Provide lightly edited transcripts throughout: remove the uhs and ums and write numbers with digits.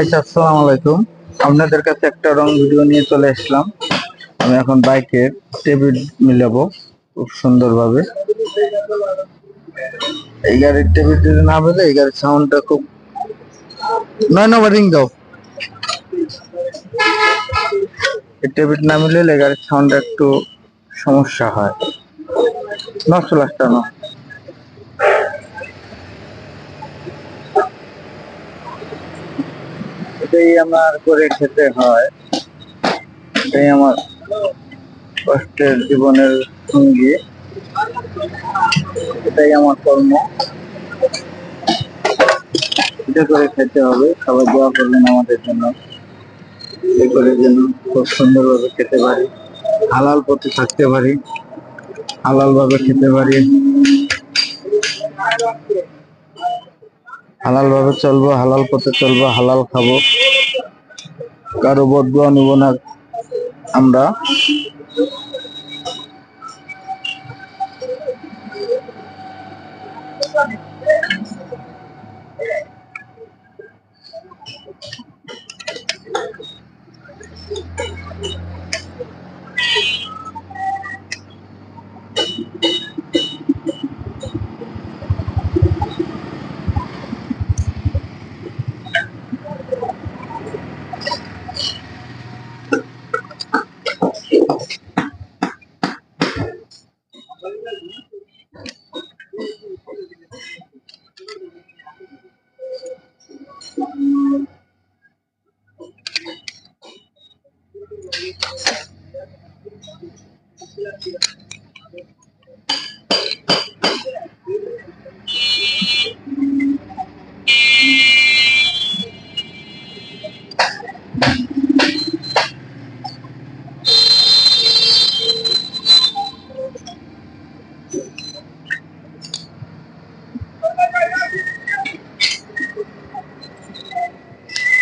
আসসালামু আলাইকুম। আপনাদের কাছে একটা রং ভিডিও নিয়ে চলে আসলাম। আমি এখন বাইকের টেবিল মিলাবো খুব সুন্দরভাবে। এই গাড়ির টেবিল যদি না বেজে এই গাড়ির সাউন্ডটা খুব নয় নম্বর রিং দাও। এই টেবিল না মিলে এই গাড়ির সাউন্ডটা একটু সমস্যা হয়। নষ্ট লাগটা না, এটাই আমার করে খেতে হয়। এটাই আমার কষ্টের জীবনের সঙ্গী, এটাই আমার কর্ম। এটা করে খেতে হবে। সবাই দোয়া করবেন আমাদের জন্য, এ করে যেন খুব সুন্দরভাবে খেতে পারি, হালাল পথে থাকতে পারি, হালাল ভাবে খেতে পারি, হালাল ভাবে চলবো, হালাল পথে চলবো, হালাল খাবো, কারো বদদুয়া নিব না আমরা।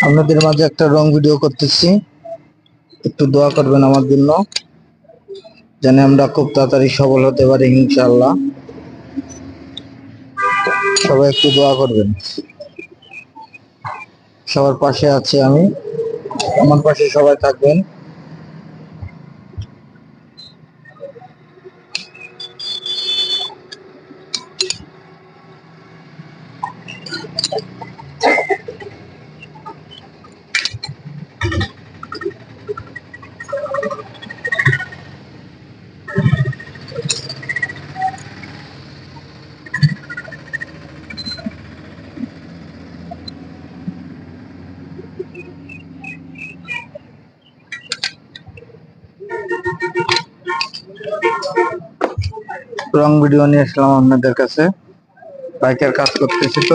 আপনাদের মাঝে একটা রং ভিডিও করতেছি, একটু দোয়া করবেন আমার জন্য, যেন আমরা খুব তাড়াতাড়ি সফল হতে পারি ইনশাআল্লাহ। সবাই একটু দোয়া করবেন। সবার পাশে আছি আমি, আমার পাশে সবাই থাকবেন। রং ভিডিও নিয়ে আসলাম আপনাদের কাছে, বাইকের কাজ করতেছি তো।